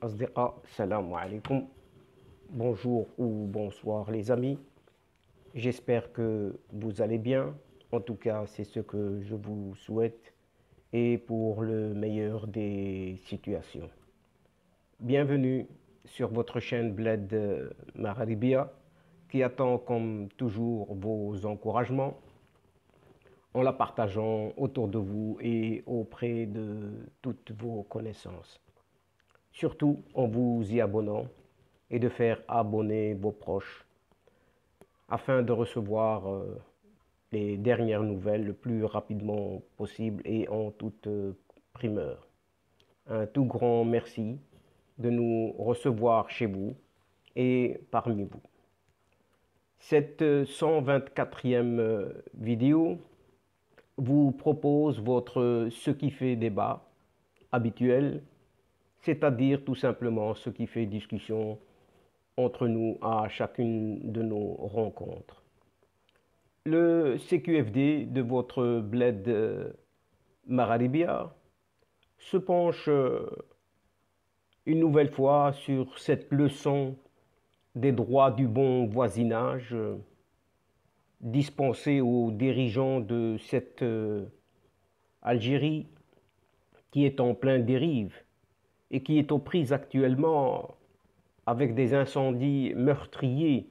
Asdiqa, salam alaikum. Bonjour ou bonsoir les amis. J'espère que vous allez bien. En tout cas, c'est ce que je vous souhaite et pour le meilleur des situations. Bienvenue sur votre chaîne Bled Maharibia qui attend comme toujours vos encouragements en la partageant autour de vous et auprès de toutes vos connaissances. Surtout en vous y abonnant et de faire abonner vos proches afin de recevoir les dernières nouvelles le plus rapidement possible et en toute primeur. Un tout grand merci de nous recevoir chez vous et parmi vous. Cette 124e vidéo vous propose votre ce qui fait débat habituel, c'est-à-dire tout simplement ce qui fait discussion entre nous à chacune de nos rencontres. Le CQFD de votre bled Maharibia se penche une nouvelle fois sur cette leçon des droits du bon voisinage dispensée aux dirigeants de cette Algérie qui est en pleine dérive et qui est aux prises actuellement avec des incendies meurtriers,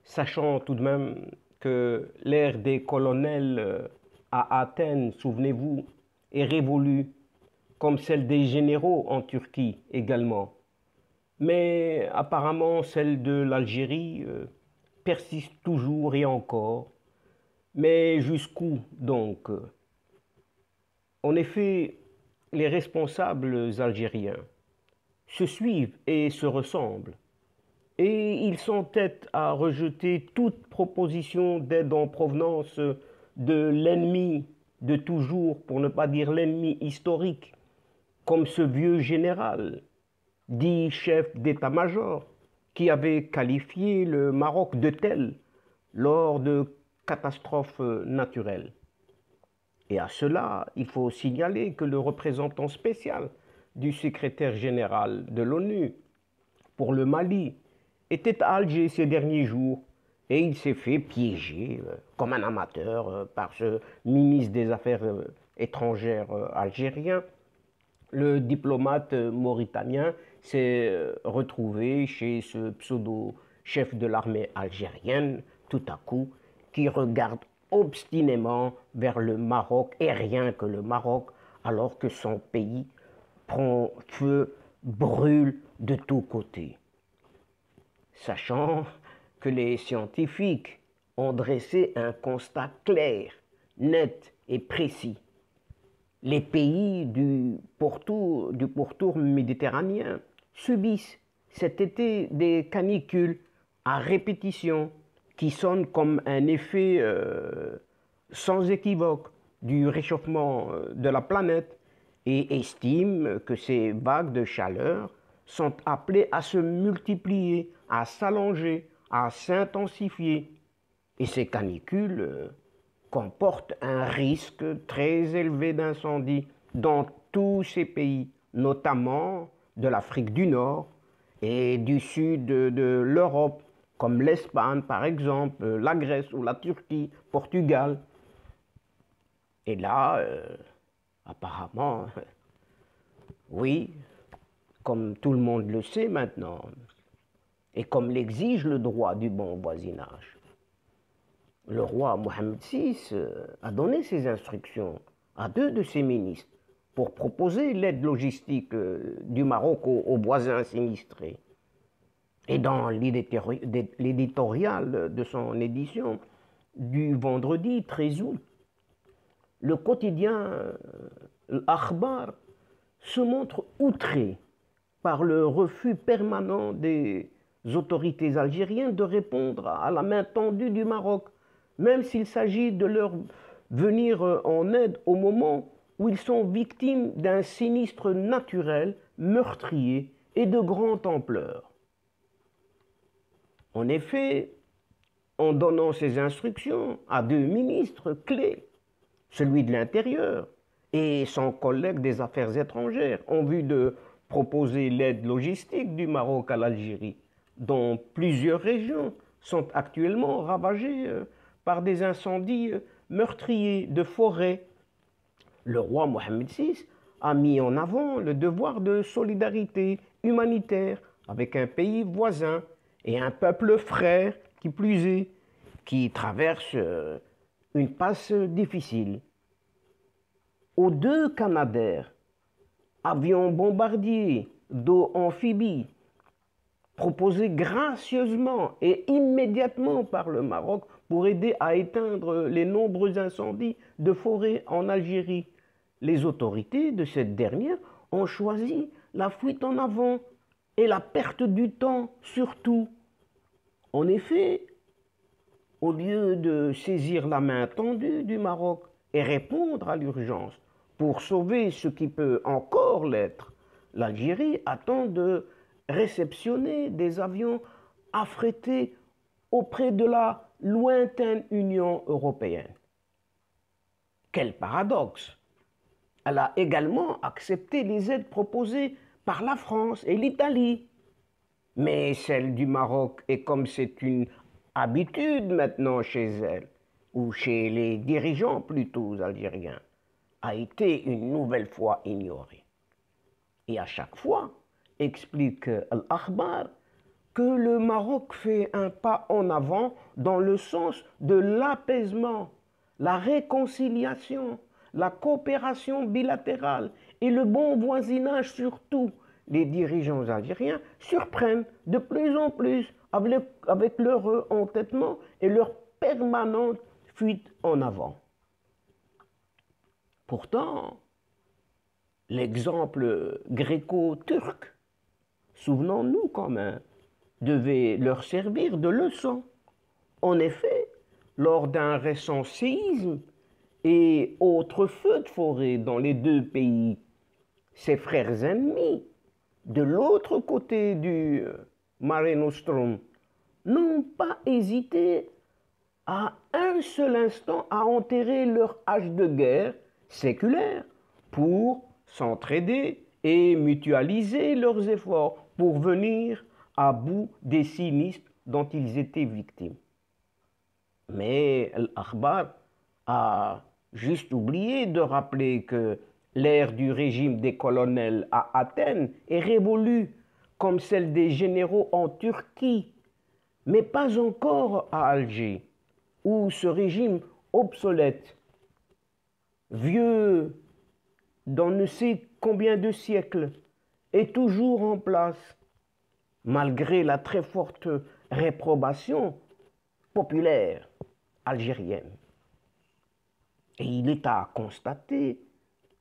sachant tout de même que l'ère des colonels à Athènes, souvenez-vous, est révolue, comme celle des généraux en Turquie également. Mais apparemment, celle de l'Algérie persiste toujours et encore. Mais jusqu'où donc? En effet, les responsables algériens se suivent et se ressemblent. Et ils s'entêtent à rejeter toute proposition d'aide en provenance de l'ennemi de toujours, pour ne pas dire l'ennemi historique, comme ce vieux général, dit chef d'état-major, qui avait qualifié le Maroc de tel lors de catastrophes naturelles. Et à cela, il faut signaler que le représentant spécial du secrétaire général de l'ONU pour le Mali était à Alger ces derniers jours et il s'est fait piéger comme un amateur par ce ministre des Affaires étrangères algérien. Le diplomate mauritanien s'est retrouvé chez ce pseudo-chef de l'armée algérienne tout à coup qui regarde obstinément vers le Maroc et rien que le Maroc alors que son pays prend feu, brûle de tous côtés. Sachant que les scientifiques ont dressé un constat clair, net et précis. Les pays du pourtour méditerranéen subissent cet été des canicules à répétition qui sonnent comme un effet sans équivoque du réchauffement de la planète et estiment que ces vagues de chaleur sont appelées à se multiplier, à s'allonger, à s'intensifier. Et ces canicules comportent un risque très élevé d'incendie dans tous ces pays, notamment de l'Afrique du Nord et du sud de l'Europe, comme l'Espagne par exemple, la Grèce ou la Turquie, Portugal. Et là, apparemment, oui, comme tout le monde le sait maintenant, et comme l'exige le droit du bon voisinage, le roi Mohamed VI a donné ses instructions à 2 de ses ministres pour proposer l'aide logistique du Maroc aux voisins sinistrés. Et dans l'éditorial de son édition du vendredi 13 août, le quotidien L'Akhbar se montre outré par le refus permanent des autorités algériennes de répondre à la main tendue du Maroc, même s'il s'agit de leur venir en aide au moment où ils sont victimes d'un sinistre naturel, meurtrier et de grande ampleur. En effet, en donnant ces instructions à 2 ministres clés, celui de l'Intérieur et son collègue des Affaires étrangères, en vue de proposer l'aide logistique du Maroc à l'Algérie, dont plusieurs régions sont actuellement ravagées par des incendies meurtriers de forêts. Le roi Mohammed VI a mis en avant le devoir de solidarité humanitaire avec un pays voisin et un peuple frère, qui plus est, qui traverse une passe difficile. Aux deux Canadair, avions bombardiers d'eau amphibie, proposés gracieusement et immédiatement par le Maroc pour aider à éteindre les nombreux incendies de forêt en Algérie, les autorités de cette dernière ont choisi la fuite en avant et la perte du temps surtout. En effet, au lieu de saisir la main tendue du Maroc et répondre à l'urgence pour sauver ce qui peut encore l'être, l'Algérie attend de réceptionner des avions affrétés auprès de la lointaine Union européenne. Quel paradoxe! Elle a également accepté les aides proposées par la France et l'Italie. Mais celle du Maroc, et comme c'est une habitude maintenant chez elle, ou chez les dirigeants plutôt algériens, a été une nouvelle fois ignorée. Et à chaque fois, explique Al-Akhbar, que le Maroc fait un pas en avant dans le sens de l'apaisement, la réconciliation, la coopération bilatérale et le bon voisinage surtout. Les dirigeants algériens surprennent de plus en plus avec leur entêtement et leur permanente fuite en avant. Pourtant, l'exemple gréco-turc, souvenons-nous quand même, devait leur servir de leçon. En effet, lors d'un récent séisme et autres feux de forêt dans les deux pays, ses frères ennemis, de l'autre côté du Mare Nostrum, n'ont pas hésité à un seul instant à enterrer leur hache de guerre séculaire pour s'entraider et mutualiser leurs efforts pour venir à bout des sinistres dont ils étaient victimes. Mais l'Akhbar a juste oublié de rappeler que l'ère du régime des colonels à Athènes est révolue comme celle des généraux en Turquie, mais pas encore à Alger, où ce régime obsolète, vieux d'on ne sait combien de siècles, est toujours en place, malgré la très forte réprobation populaire algérienne. Et il est à constater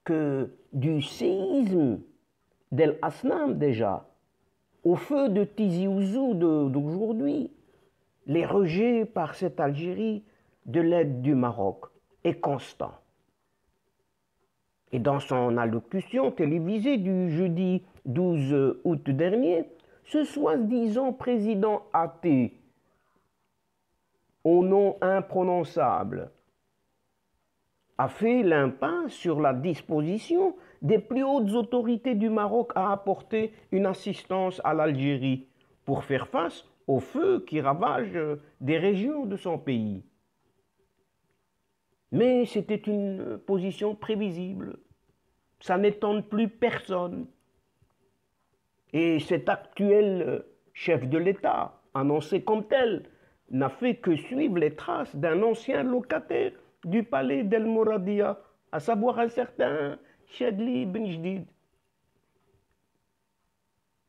que du séisme d'El Hasnam déjà, au feu de Tizi Ouzou d'aujourd'hui, les rejets par cette Algérie de l'aide du Maroc est constant. Et dans son allocution télévisée du jeudi 12 août dernier, ce soi-disant président athée, au nom imprononçable, a fait l'impasse sur la disposition des plus hautes autorités du Maroc à apporter une assistance à l'Algérie pour faire face aux feux qui ravagent des régions de son pays. Mais c'était une position prévisible. Ça n'étonne plus personne. Et cet actuel chef de l'État, annoncé comme tel, n'a fait que suivre les traces d'un ancien locataire du palais d'El Mouradia, à savoir un certain Chadli Ben Jdid.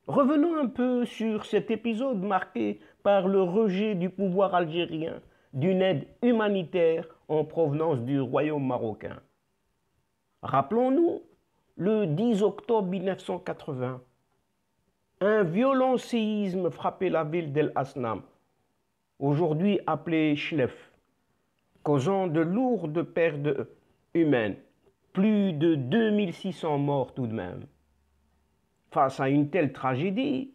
Revenons un peu sur cet épisode marqué par le rejet du pouvoir algérien d'une aide humanitaire en provenance du royaume marocain. Rappelons-nous, le 10 octobre 1980, un violent séisme frappait la ville d'El Hasnam, aujourd'hui appelée Chlef, causant de lourdes pertes humaines, plus de 2600 morts tout de même. Face à une telle tragédie,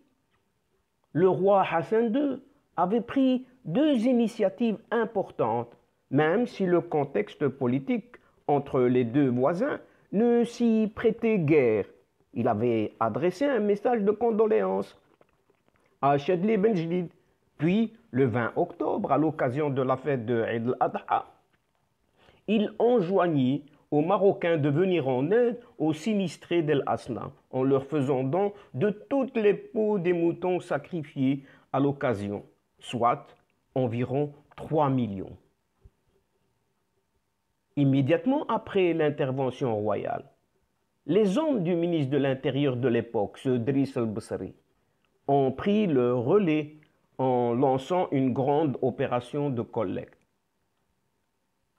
le roi Hassan II avait pris deux initiatives importantes, même si le contexte politique entre les deux voisins ne s'y prêtait guère. Il avait adressé un message de condoléances à Chadli Benjdid. Puis, le 20 octobre, à l'occasion de la fête de Eid al-Adha, il enjoignit aux Marocains de venir en aide aux sinistrés d'El Asna, en leur faisant don de toutes les peaux des moutons sacrifiés à l'occasion, soit environ 3 millions. Immédiatement après l'intervention royale, les hommes du ministre de l'Intérieur de l'époque, ce Driss al-Bsri, ont pris le relais en lançant une grande opération de collecte.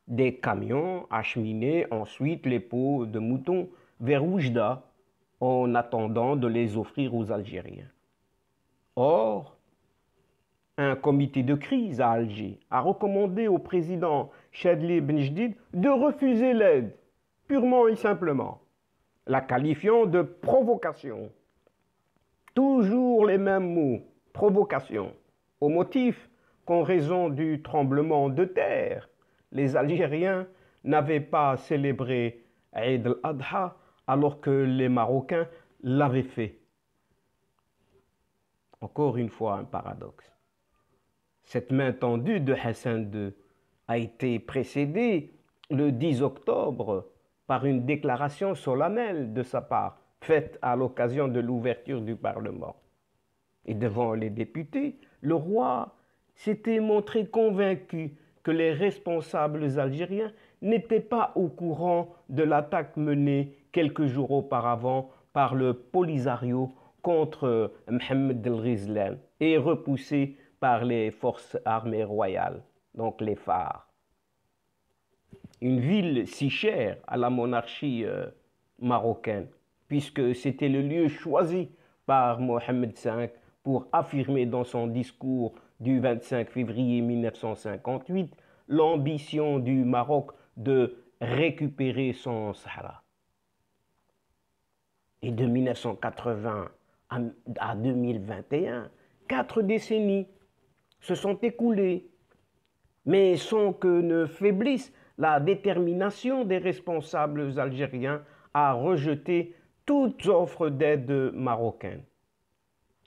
Des camions acheminer ensuite les peaux de moutons vers Oujda en attendant de les offrir aux Algériens. Or, un comité de crise à Alger a recommandé au président Chadli Benjdid de refuser l'aide, purement et simplement, la qualifiant de provocation. Toujours les mêmes mots, provocation, au motif qu'en raison du tremblement de terre, les Algériens n'avaient pas célébré Eid al-Adha alors que les Marocains l'avaient fait. Encore une fois, un paradoxe. Cette main tendue de Hassan II a été précédée le 10 octobre par une déclaration solennelle de sa part, faite à l'occasion de l'ouverture du Parlement. Et devant les députés, le roi s'était montré convaincu que les responsables algériens n'étaient pas au courant de l'attaque menée quelques jours auparavant par le Polisario contre Mohamed El Ghizlan et repoussé par les forces armées royales, donc les phares. Une ville si chère à la monarchie marocaine, puisque c'était le lieu choisi par Mohamed V pour affirmer dans son discours du 25 février 1958 l'ambition du Maroc de récupérer son Sahara. Et de 1980 à 2021, 4 décennies se sont écoulées, mais sans que ne faiblisse la détermination des responsables algériens à rejeter toute offre d'aide marocaine.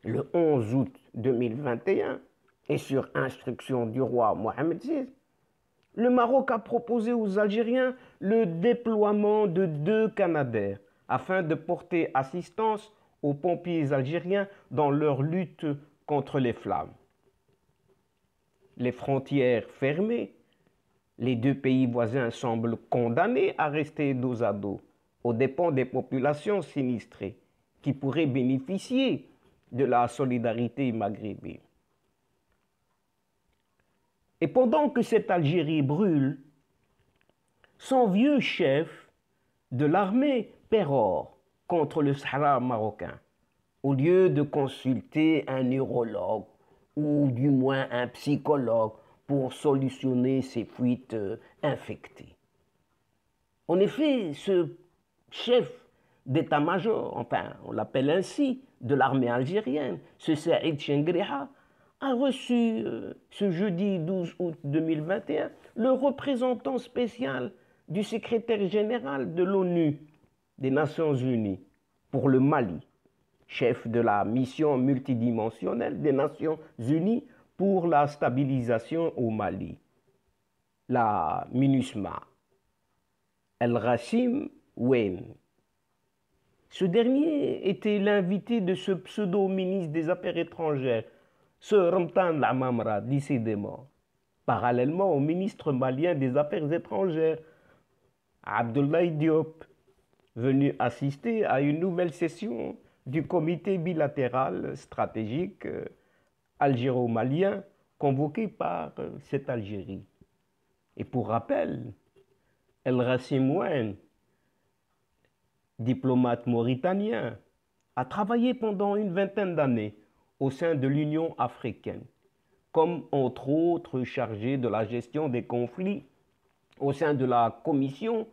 Le 11 août 2021, et sur instruction du roi Mohamed VI, le Maroc a proposé aux Algériens le déploiement de 2 Canadair afin de porter assistance aux pompiers algériens dans leur lutte contre les flammes. Les frontières fermées, les 2 pays voisins semblent condamnés à rester dos à dos, aux dépens des populations sinistrées, qui pourraient bénéficier de la solidarité maghrébine. Et pendant que cette Algérie brûle, son vieux chef de l'armée pérore contre le Sahara marocain, au lieu de consulter un neurologue ou du moins un psychologue pour solutionner ces fuites infectées. En effet, ce chef d'état-major, enfin on l'appelle ainsi, de l'armée algérienne, ce Saïd Chengriha, a reçu ce jeudi 12 août 2021 le représentant spécial du secrétaire général de l'ONU des Nations Unies pour le Mali, chef de la mission multidimensionnelle des Nations Unies pour la stabilisation au Mali, la MINUSMA, El-Ghassim Ouaine. Ce dernier était l'invité de ce pseudo-ministre des Affaires étrangères, ce Ramtan Lamamra, décidément, parallèlement au ministre malien des Affaires étrangères, Abdoulaye Diop, venu assister à une nouvelle session du comité bilatéral stratégique algéro-malien convoqué par cette Algérie. Et pour rappel, El-Ghassim Ouaine, diplomate mauritanien, a travaillé pendant une vingtaine d'années au sein de l'Union africaine, comme entre autres chargé de la gestion des conflits au sein de la Commission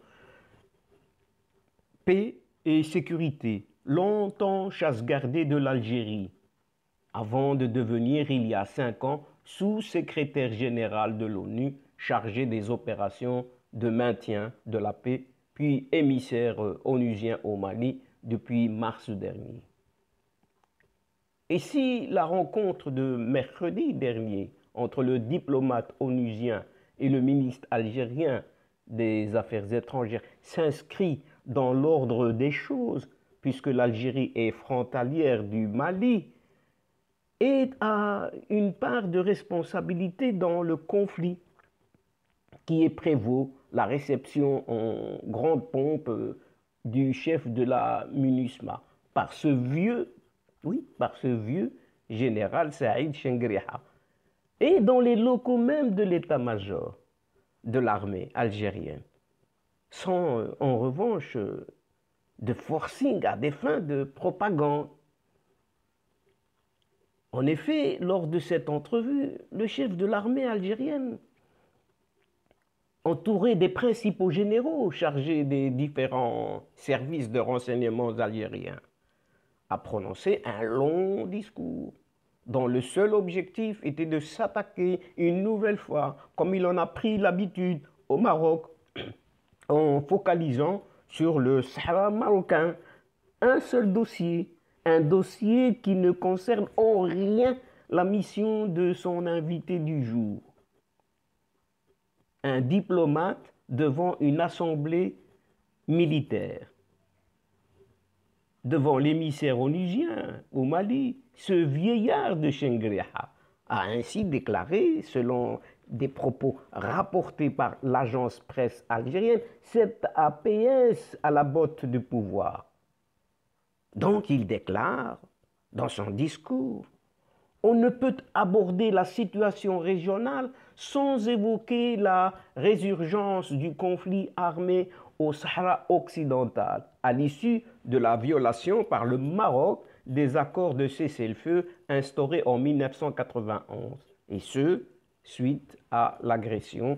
Paix et Sécurité, longtemps chasse gardée de l'Algérie, avant de devenir il y a 5 ans sous-secrétaire général de l'ONU chargé des opérations de maintien de la paix, puis émissaire onusien au Mali depuis mars dernier. Et si la rencontre de mercredi dernier entre le diplomate onusien et le ministre algérien des Affaires étrangères s'inscrit dans l'ordre des choses, puisque l'Algérie est frontalière du Mali, et a une part de responsabilité dans le conflit qui prévaut la réception en grande pompe du chef de la MINUSMA par ce vieux, oui, par ce vieux général Saïd Chengriha. Et dans les locaux même de l'état-major de l'armée algérienne, sans en revanche de forcing à des fins de propagande. En effet, lors de cette entrevue, le chef de l'armée algérienne, entouré des principaux généraux chargés des différents services de renseignement algériens, a prononcé un long discours dont le seul objectif était de s'attaquer une nouvelle fois, comme il en a pris l'habitude au Maroc, en focalisant sur le Sahara marocain, un seul dossier, un dossier qui ne concerne en rien la mission de son invité du jour. Un diplomate devant une assemblée militaire, devant l'émissaire onusien au Mali, ce vieillard de Chengriha a ainsi déclaré, selon des propos rapportés par l'agence presse algérienne, cette APS à la botte de pouvoir. Donc il déclare dans son discours: on ne peut aborder la situation régionale sans évoquer la résurgence du conflit armé au Sahara occidental, à l'issue de la violation par le Maroc des accords de cessez-le-feu instaurés en 1991, et ce, suite à l'agression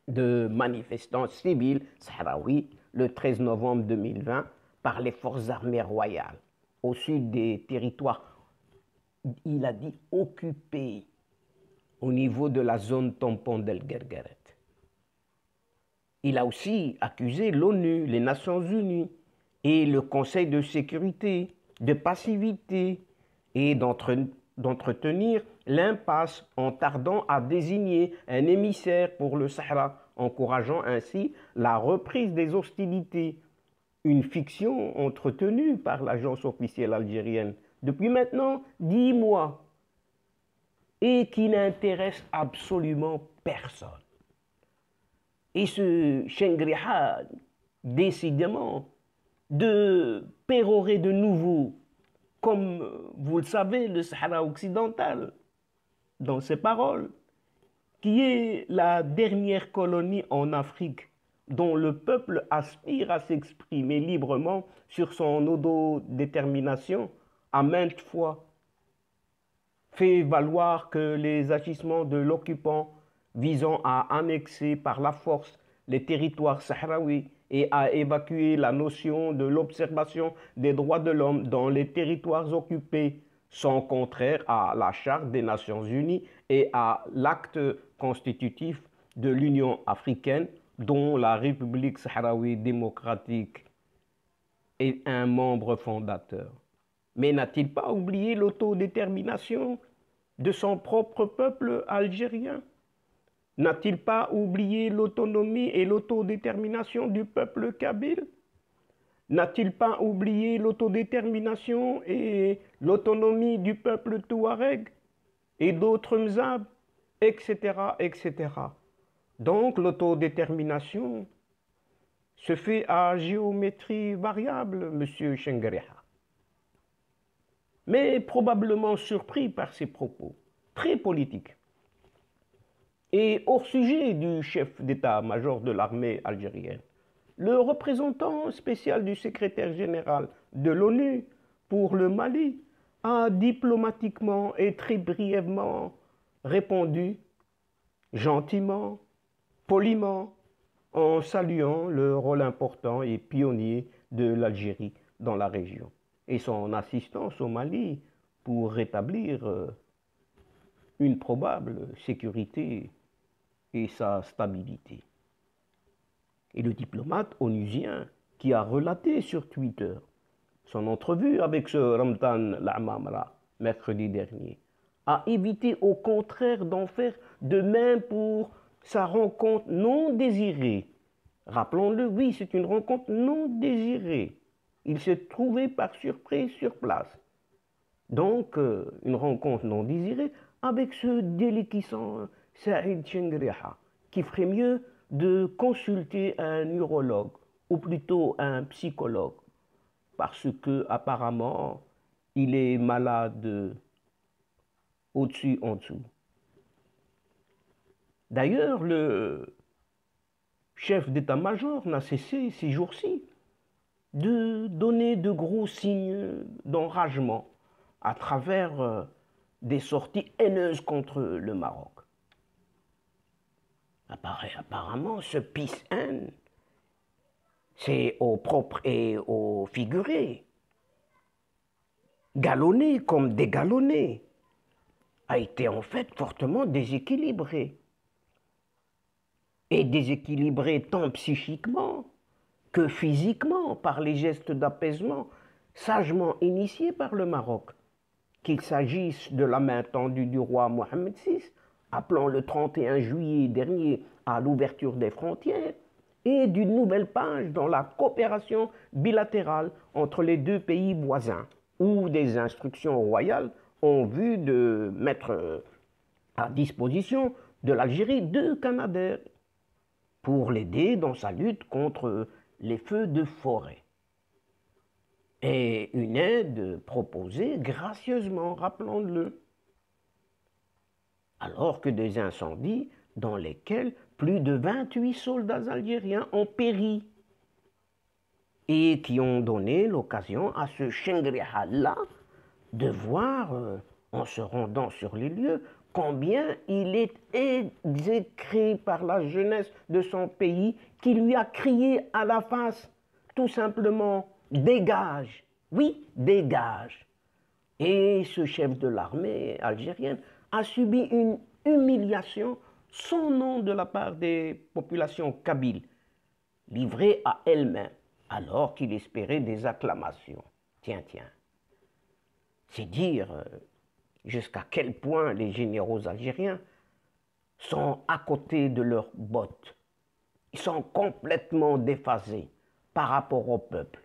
de manifestants civils sahraouis le 13 novembre 2020 par les forces armées royales au sud des territoires, il a dit, occupés au niveau de la zone tampon d'El Guergueret. Il a aussi accusé l'ONU, les Nations Unies et le Conseil de sécurité de passivité et d'entretenir l'impasse en tardant à désigner un émissaire pour le Sahara, encourageant ainsi la reprise des hostilités, une fiction entretenue par l'agence officielle algérienne depuis maintenant 10 mois et qui n'intéresse absolument personne. Et ce Chengriha, décidément, de pérorer de nouveau, comme vous le savez, le Sahara occidental, dans ses paroles, qui est la dernière colonie en Afrique dont le peuple aspire à s'exprimer librement sur son autodétermination, a maintes fois fait valoir que les agissements de l'occupant visant à annexer par la force les territoires sahraouis et à évacuer la notion de l'observation des droits de l'homme dans les territoires occupés sont contraires à la Charte des Nations Unies et à l'acte constitutif de l'Union africaine dont la République sahraouie démocratique est un membre fondateur. Mais n'a-t-il pas oublié l'autodétermination de son propre peuple algérien? N'a-t-il pas oublié l'autonomie et l'autodétermination du peuple kabyle? N'a-t-il pas oublié l'autodétermination et l'autonomie du peuple touareg et d'autres mzab, etc., etc. Donc l'autodétermination se fait à géométrie variable, monsieur Chengriha. Mais probablement surpris par ses propos très politiques et hors sujet du chef d'état-major de l'armée algérienne, le représentant spécial du secrétaire général de l'ONU pour le Mali a diplomatiquement et très brièvement répondu, gentiment, poliment, en saluant le rôle important et pionnier de l'Algérie dans la région et son assistance au Mali pour rétablir une probable sécurité et sa stabilité. Et le diplomate onusien qui a relaté sur Twitter son entrevue avec ce Ramdan Lamamra, mercredi dernier, a évité au contraire d'en faire de même pour sa rencontre non désirée. Rappelons-le, oui, c'est une rencontre non désirée. Il s'est trouvé par surprise sur place. Donc, une rencontre non désirée avec ce déliquescent Saïd Chengriha, qui ferait mieux de consulter un neurologue, ou plutôt un psychologue, parce que apparemment, il est malade au-dessus, en dessous. D'ailleurs, le chef d'état-major n'a cessé ces jours-ci de donner de gros signes d'enragement à travers des sorties haineuses contre le Maroc. Apparemment, ce peace-haine, c'est au propre et au figuré, galonné comme dégalonné, a été en fait fortement déséquilibré. Et déséquilibré tant psychiquement que physiquement par les gestes d'apaisement sagement initiés par le Maroc, qu'il s'agisse de la main tendue du roi Mohamed VI, appelant le 31 juillet dernier à l'ouverture des frontières, et d'une nouvelle page dans la coopération bilatérale entre les deux pays voisins, où des instructions royales ont vu de mettre à disposition de l'Algérie 2 Canadair pour l'aider dans sa lutte contre les feux de forêt. Et une aide proposée gracieusement, rappelons-le, alors que des incendies dans lesquels plus de 28 soldats algériens ont péri et qui ont donné l'occasion à ce Chengriha-là de voir, en se rendant sur les lieux, combien il est exécré par la jeunesse de son pays qui lui a crié à la face, tout simplement, dégage, oui, dégage. Et ce chef de l'armée algérienne a subi une humiliation sans nom de la part des populations kabyles, livrées à elles-mêmes, alors qu'il espérait des acclamations. Tiens, tiens. C'est dire jusqu'à quel point les généraux algériens sont à côté de leurs bottes. Ils sont complètement déphasés par rapport au peuple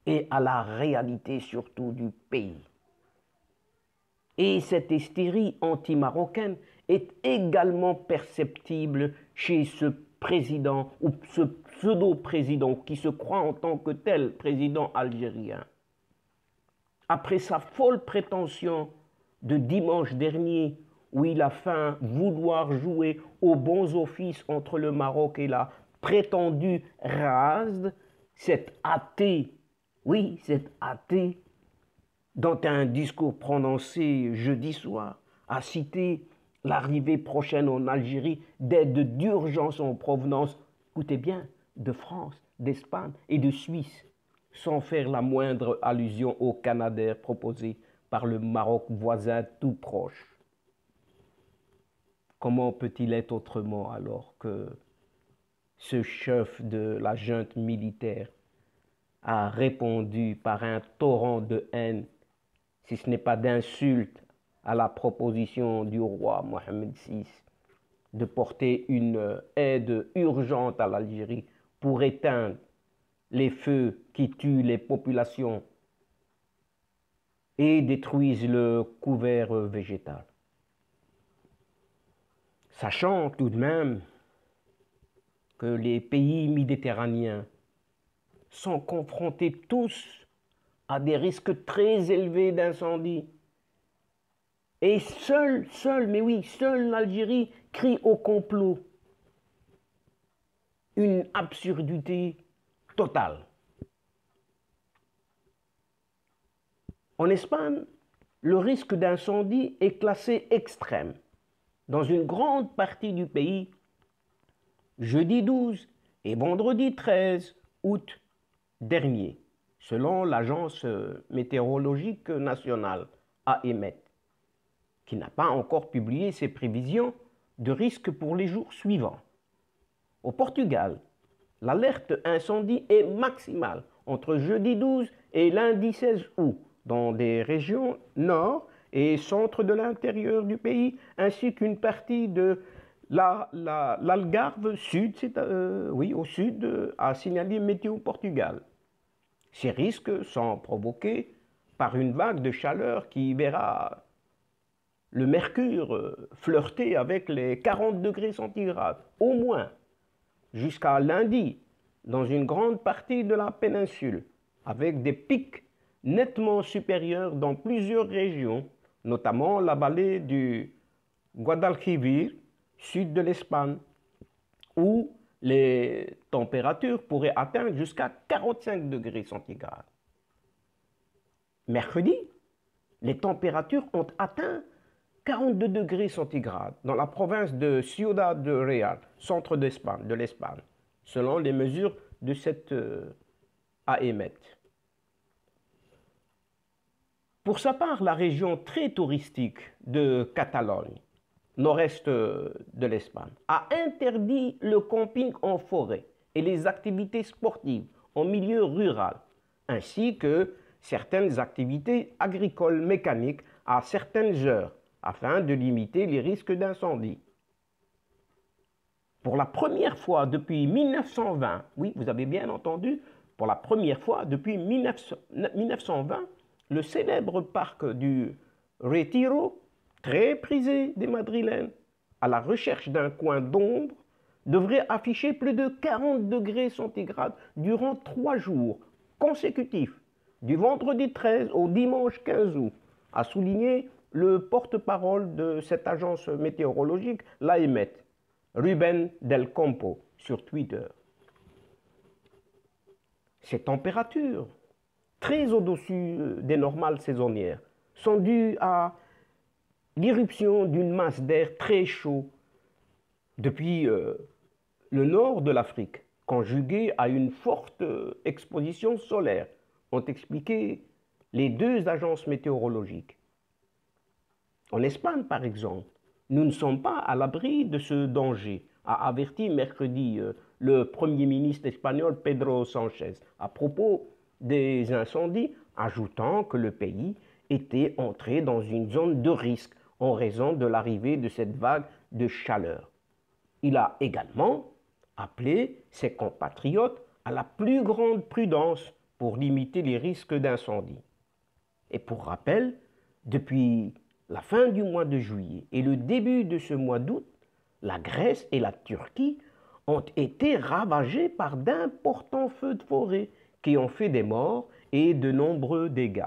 et à la réalité surtout du pays. Et cette hystérie anti-marocaine est également perceptible chez ce président ou ce pseudo-président qui se croit en tant que tel président algérien. Après sa folle prétention de dimanche dernier, où il a feint vouloir jouer aux bons offices entre le Maroc et la prétendue RASD, cet athée, oui, cet athée, dans un discours prononcé jeudi soir, a cité l'arrivée prochaine en Algérie d'aides d'urgence en provenance, écoutez bien, de France, d'Espagne et de Suisse, sans faire la moindre allusion au Canadair proposé par le Maroc voisin tout proche. Comment peut-il être autrement alors que ce chef de la junte militaire a répondu par un torrent de haine, si ce n'est pas d'insulte, à la proposition du roi Mohamed VI de porter une aide urgente à l'Algérie pour éteindre les feux qui tuent les populations et détruisent le couvert végétal. Sachant tout de même que les pays méditerranéens sont confrontés tous à des risques très élevés d'incendie. Et seule l'Algérie crie au complot. Une absurdité totale. En Espagne, le risque d'incendie est classé extrême. Dans une grande partie du pays, jeudi 12 et vendredi 13 août dernier, selon l'Agence météorologique nationale, AEMET, qui n'a pas encore publié ses prévisions de risque pour les jours suivants. Au Portugal, l'alerte incendie est maximale entre jeudi 12 et lundi 16 août dans des régions nord et centre de l'intérieur du pays, ainsi qu'une partie de l'Algarve sud, oui, au sud, a signalé Météo Portugal. Ces risques sont provoqués par une vague de chaleur qui verra le mercure flirter avec les 40 degrés centigrades, au moins, jusqu'à lundi, dans une grande partie de la péninsule, avec des pics nettement supérieurs dans plusieurs régions, notamment la vallée du Guadalquivir, sud de l'Espagne, où les températures pourraient atteindre jusqu'à 45 degrés centigrades. Mercredi, les températures ont atteint 42 degrés centigrades dans la province de Ciudad de Real, centre de l'Espagne, selon les mesures de cette AEMET. Pour sa part, la région très touristique de Catalogne, nord-est de l'Espagne, a interdit le camping en forêt et les activités sportives en milieu rural, ainsi que certaines activités agricoles mécaniques à certaines heures, afin de limiter les risques d'incendie. Pour la première fois depuis 1920, oui, vous avez bien entendu, pour la première fois depuis 1920, le célèbre parc du Retiro, très prisé des Madrilènes, à la recherche d'un coin d'ombre, devrait afficher plus de 40 degrés centigrades durant 3 jours consécutifs, du vendredi 13 au dimanche 15 août, a souligné le porte-parole de cette agence météorologique, l'AEMET, Ruben Del Campo, sur Twitter. Ces températures, très au-dessus des normales saisonnières, sont dues à l'irruption d'une masse d'air très chaud depuis le nord de l'Afrique, conjuguée à une forte exposition solaire, ont expliqué les 2 agences météorologiques. En Espagne, par exemple, nous ne sommes pas à l'abri de ce danger, a averti mercredi le Premier ministre espagnol Pedro Sánchez à propos des incendies, ajoutant que le pays était entré dans une zone de risque en raison de l'arrivée de cette vague de chaleur. Il a également appelé ses compatriotes à la plus grande prudence pour limiter les risques d'incendie. Et pour rappel, depuis la fin du mois de juillet et le début de ce mois d'août, la Grèce et la Turquie ont été ravagées par d'importants feux de forêt qui ont fait des morts et de nombreux dégâts.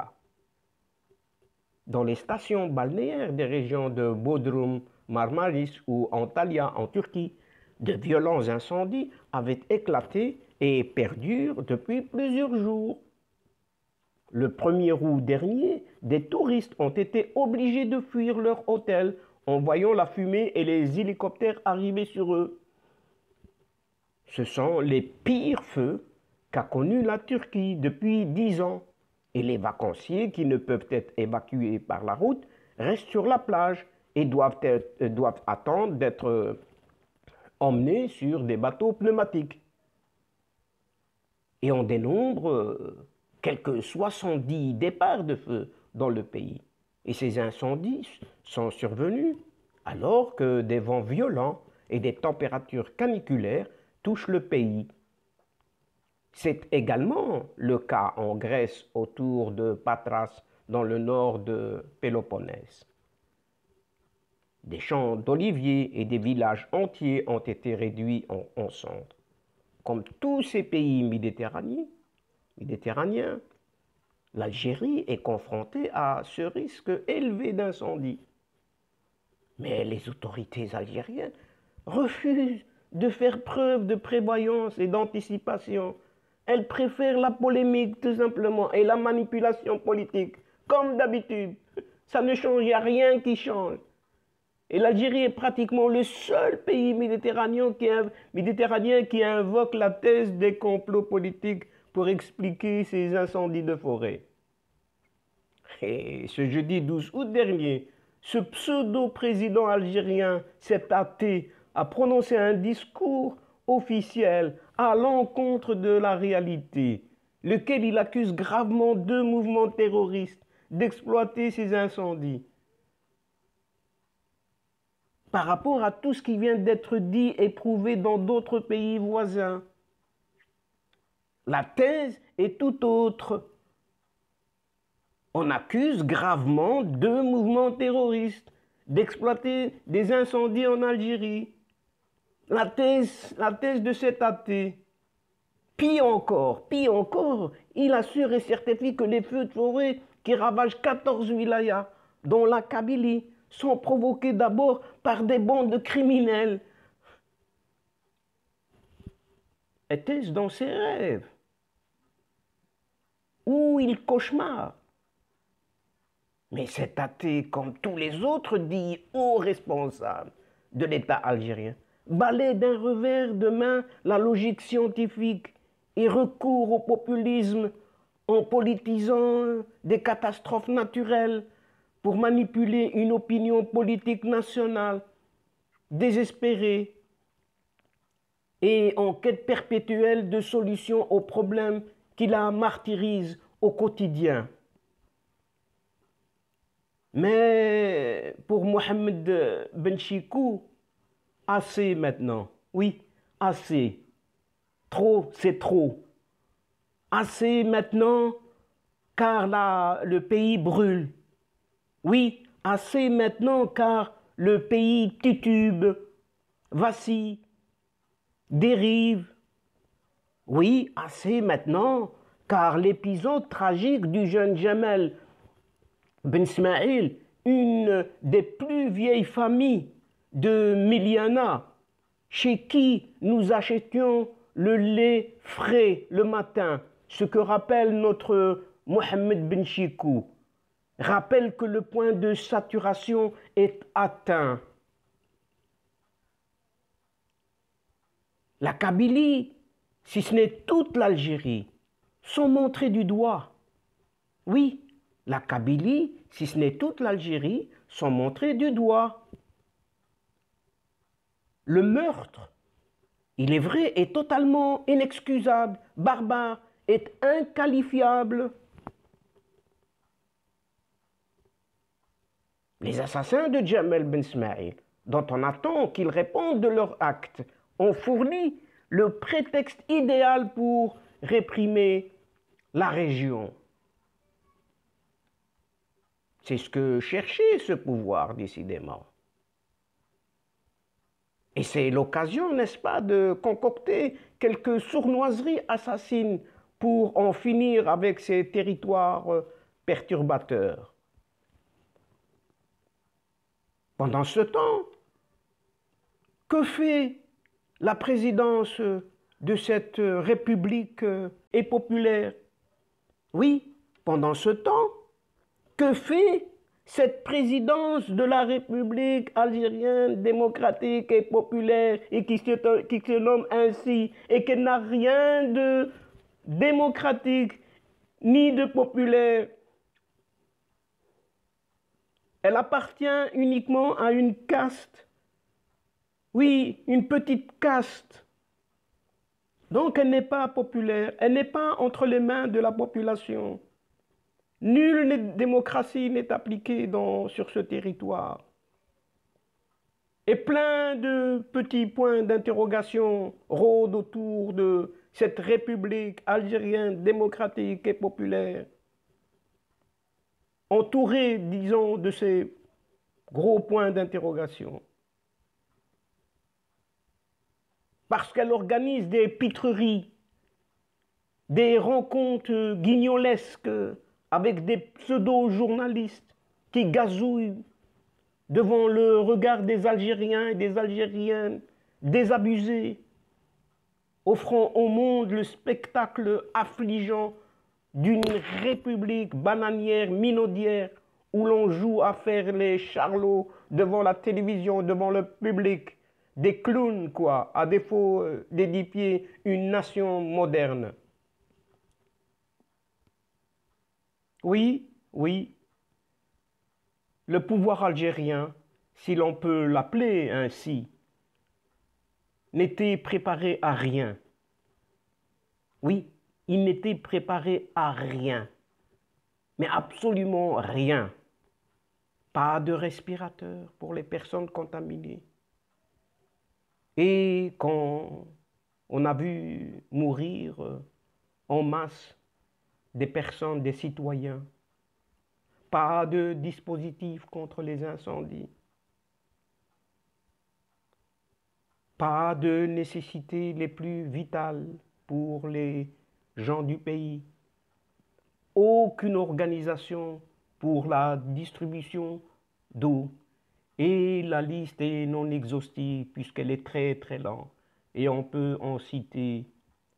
Dans les stations balnéaires des régions de Bodrum, Marmaris ou Antalya en Turquie, de violents incendies avaient éclaté et perdurent depuis plusieurs jours. Le 1er août dernier, des touristes ont été obligés de fuir leur hôtel en voyant la fumée et les hélicoptères arriver sur eux. Ce sont les pires feux qu'a connus la Turquie depuis 10 ans et les vacanciers qui ne peuvent être évacués par la route restent sur la plage et doivent attendre d'être emmenés sur des bateaux pneumatiques. Et on dénombre quelques 70 départs de feu dans le pays. Et ces incendies sont survenus alors que des vents violents et des températures caniculaires touchent le pays. C'est également le cas en Grèce autour de Patras, dans le nord de Péloponnèse. Des champs d'oliviers et des villages entiers ont été réduits en cendres. Comme tous ces pays méditerranéens, l'Algérie est confrontée à ce risque élevé d'incendie. Mais les autorités algériennes refusent de faire preuve de prévoyance et d'anticipation. Elles préfèrent la polémique tout simplement et la manipulation politique, comme d'habitude. Ça ne change, il n'y a rien qui change. Et l'Algérie est pratiquement le seul pays méditerranéen qui invoque la thèse des complots politiques pour expliquer ces incendies de forêt. Et ce jeudi 12 août dernier, ce pseudo-président algérien s'est hâté à prononcer un discours officiel à l'encontre de la réalité lequel il accuse gravement deux mouvements terroristes d'exploiter ces incendies. Par rapport à tout ce qui vient d'être dit et prouvé dans d'autres pays voisins, la thèse est tout autre. On accuse gravement deux mouvements terroristes d'exploiter des incendies en Algérie. La thèse de cet athée. Pire encore, il assure et certifie que les feux de forêt qui ravagent 14 wilayas, dont la Kabylie, sont provoqués d'abord par des bandes de criminels. Était-ce dans ses rêves? Ou il cauchemare? Mais cet athée, comme tous les autres, dit haut responsable de l'État algérien, balaie d'un revers de main la logique scientifique et recourt au populisme en politisant des catastrophes naturelles pour manipuler une opinion politique nationale désespérée et en quête perpétuelle de solutions aux problèmes qui la martyrisent au quotidien. Mais pour Mohamed Ben Chikou, assez maintenant. Oui, assez. Trop, c'est trop. Assez maintenant, car là, le pays brûle. Oui, assez maintenant, car le pays titube, vacille, dérive. Oui, assez maintenant, car l'épisode tragique du jeune Jamel Ben Smaïl, une des plus vieilles familles de Miliana, chez qui nous achetions le lait frais le matin, ce que rappelle notre Mohamed Ben Chikou, rappelle que le point de saturation est atteint. La Kabylie, si ce n'est toute l'Algérie, sont montrées du doigt. Oui, la Kabylie, si ce n'est toute l'Algérie, sont montrées du doigt. Le meurtre, il est vrai, est totalement inexcusable, barbare, est inqualifiable. Les assassins de Jamel Ben Smaïl, dont on attend qu'ils répondent de leurs actes, ont fourni le prétexte idéal pour réprimer la région. C'est ce que cherchait ce pouvoir, décidément. Et c'est l'occasion, n'est-ce pas, de concocter quelques sournoiseries assassines pour en finir avec ces territoires perturbateurs. Pendant ce temps, que fait la présidence de cette république impopulaire? Oui, pendant ce temps, que fait cette présidence de la République algérienne démocratique et populaire et qui se nomme ainsi et qui n'a rien de démocratique ni de populaire? Elle appartient uniquement à une caste. Oui, une petite caste. Donc elle n'est pas populaire, elle n'est pas entre les mains de la population. Nulle démocratie n'est appliquée sur ce territoire. Et plein de petits points d'interrogation rôdent autour de cette République algérienne démocratique et populaire, entourée, disons, de ces gros points d'interrogation. Parce qu'elle organise des pitreries, des rencontres guignolesques avec des pseudo-journalistes qui gazouillent devant le regard des Algériens et des Algériennes désabusés, offrant au monde le spectacle affligeant d'une république bananière minaudière où l'on joue à faire les charlots devant la télévision, devant le public, des clowns quoi, à défaut d'édifier une nation moderne. Oui, oui, le pouvoir algérien, si l'on peut l'appeler ainsi, n'était préparé à rien. Oui, Ils n'étaient préparés à rien, mais absolument rien. Pas de respirateur pour les personnes contaminées. Et quand on a vu mourir en masse des personnes, des citoyens, pas de dispositif contre les incendies, pas de nécessités les plus vitales pour les gens du pays, aucune organisation pour la distribution d'eau. Et la liste est non exhaustive puisqu'elle est très très lente. Et on peut en citer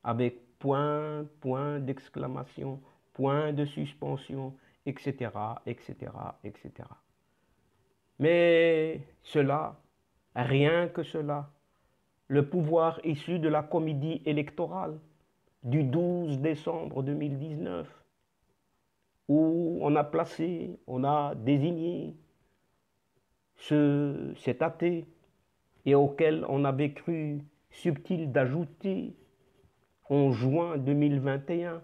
avec point, point d'exclamation, point de suspension, etc., etc., etc. Mais cela, rien que cela, le pouvoir issu de la comédie électorale du 12 décembre 2019, où on a placé, on a désigné cet athée et auquel on avait cru subtil d'ajouter en juin 2021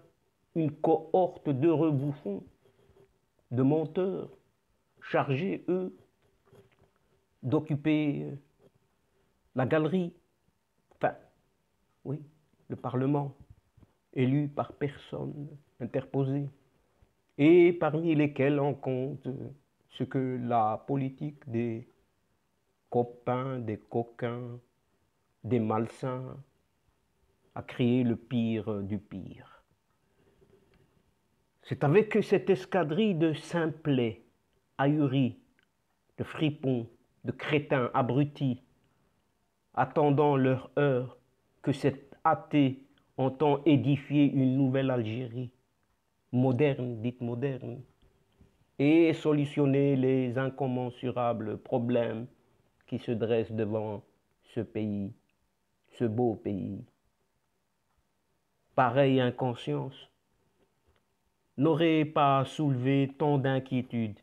une cohorte d'heureux bouffons, de menteurs, chargés, eux, d'occuper la galerie, enfin, oui, le Parlement, élu par personne interposée, et parmi lesquels on compte ce que la politique des copains, des coquins, des malsains a créé le pire du pire. C'est avec cette escadrille de simplets, ahuris, de fripons, de crétins abrutis, attendant leur heure, que cet athée entend édifier une nouvelle Algérie, moderne, dite moderne, et solutionner les incommensurables problèmes qui se dressent devant ce pays, ce beau pays. Pareille inconscience n'aurait pas soulevé tant d'inquiétudes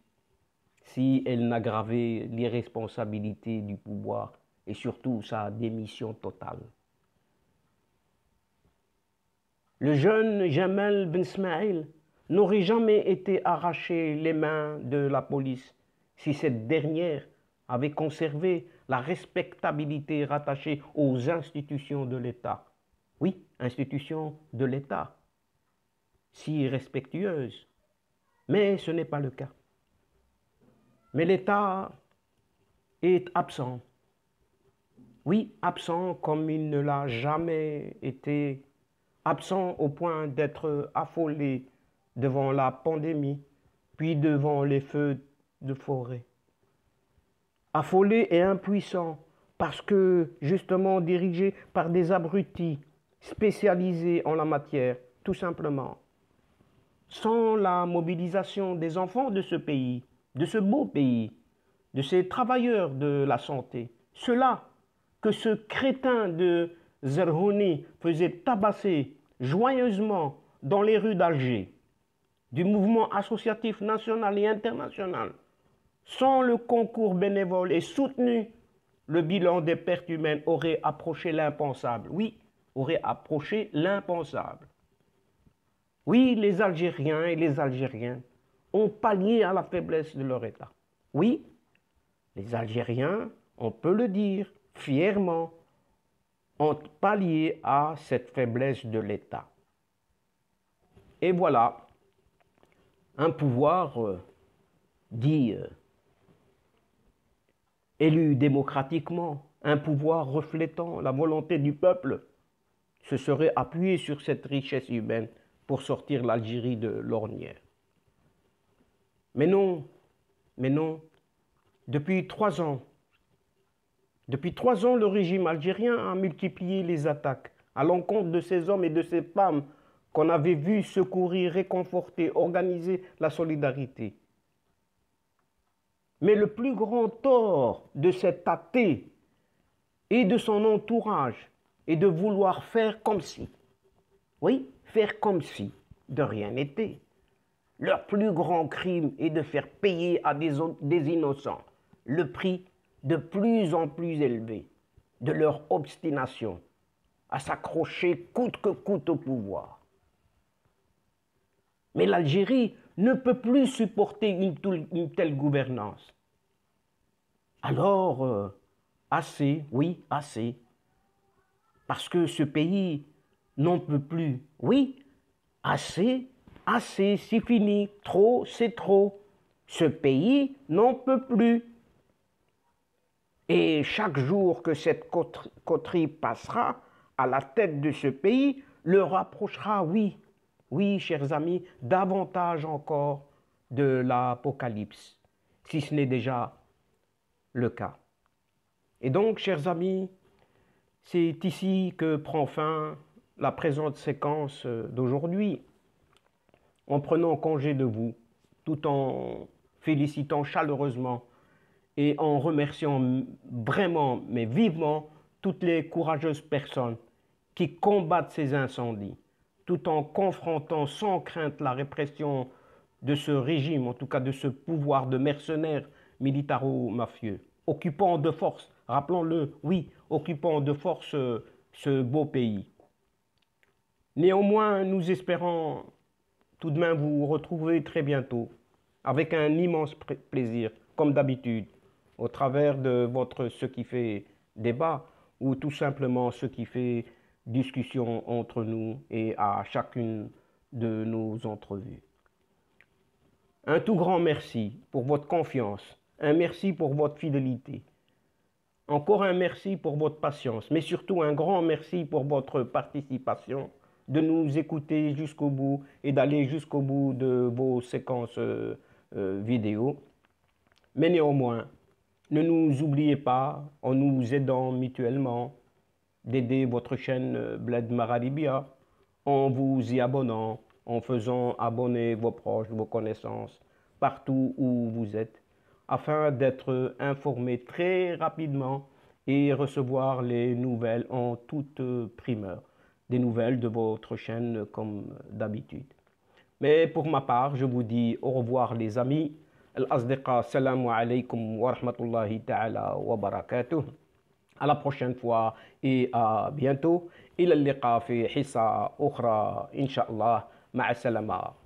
si elle n'aggravait l'irresponsabilité du pouvoir et surtout sa démission totale. Le jeune Jamel Ben Smaïl n'aurait jamais été arraché les mains de la police si cette dernière avait conservé la respectabilité rattachée aux institutions de l'État. Oui, institutions de l'État, si respectueuses, mais ce n'est pas le cas. Mais l'État est absent. Oui, absent comme il ne l'a jamais été, absent au point d'être affolé devant la pandémie, puis devant les feux de forêt. Affolé et impuissant parce que justement dirigé par des abrutis spécialisés en la matière, tout simplement. Sans la mobilisation des enfants de ce pays, de ce beau pays, de ces travailleurs de la santé, ceux-là que ce crétin de Zerhouni faisait tabasser joyeusement dans les rues d'Alger, du mouvement associatif national et international, sans le concours bénévole et soutenu, le bilan des pertes humaines aurait approché l'impensable. Oui, aurait approché l'impensable. Oui, les Algériens et les Algériennes ont pallié à la faiblesse de leur État. Oui, les Algériens, on peut le dire fièrement, ont pallié à cette faiblesse de l'État. Et voilà, un pouvoir dit élu démocratiquement, un pouvoir reflétant la volonté du peuple, se serait appuyé sur cette richesse humaine pour sortir l'Algérie de l'ornière. Mais non, depuis 3 ans, le régime algérien a multiplié les attaques à l'encontre de ces hommes et de ces femmes qu'on avait vus secourir, réconforter, organiser la solidarité. Mais le plus grand tort de cet athée et de son entourage est de vouloir faire comme si. Oui, faire comme si de rien n'était. Leur plus grand crime est de faire payer à des innocents le prix de plus en plus élevé de leur obstination à s'accrocher coûte que coûte au pouvoir. Mais l'Algérie ne peut plus supporter une telle gouvernance. Alors, assez, oui, assez. Parce que ce pays n'en peut plus. Oui, assez, assez, c'est fini. Trop, c'est trop. Ce pays n'en peut plus. Et chaque jour que cette coterie passera à la tête de ce pays, le rapprochera, oui, oui, chers amis, davantage encore de l'Apocalypse, si ce n'est déjà le cas. Et donc, chers amis, c'est ici que prend fin la présente séquence d'aujourd'hui, en prenant congé de vous, tout en félicitant chaleureusement et en remerciant vraiment, mais vivement, toutes les courageuses personnes qui combattent ces incendies, tout en confrontant sans crainte la répression de ce régime, en tout cas de ce pouvoir de mercenaires militaro-mafieux, occupant de force, rappelons-le, oui, occupant de force ce beau pays. Néanmoins, nous espérons tout de même vous retrouver très bientôt, avec un immense plaisir, comme d'habitude, au travers de votre Ce qui fait débat, ou tout simplement ce qui fait discussion entre nous et à chacune de nos entrevues. Un tout grand merci pour votre confiance, un merci pour votre fidélité, encore un merci pour votre patience, mais surtout un grand merci pour votre participation, de nous écouter jusqu'au bout et d'aller jusqu'au bout de vos séquences vidéo. Mais néanmoins, ne nous oubliez pas, en nous aidant mutuellement, d'aider votre chaîne Bled Maralibia, en vous y abonnant, en faisant abonner vos proches, vos connaissances, partout où vous êtes, afin d'être informé très rapidement et recevoir les nouvelles en toute primeur, des nouvelles de votre chaîne comme d'habitude. Mais pour ma part, je vous dis au revoir les amis. Al-Asdiqa, salam alaykum wa rahmatullahi ta'ala wa barakatuh. À la prochaine fois et à bientôt. إلى اللقاء في حصة أخرى إن شاء الله. مع السلامة.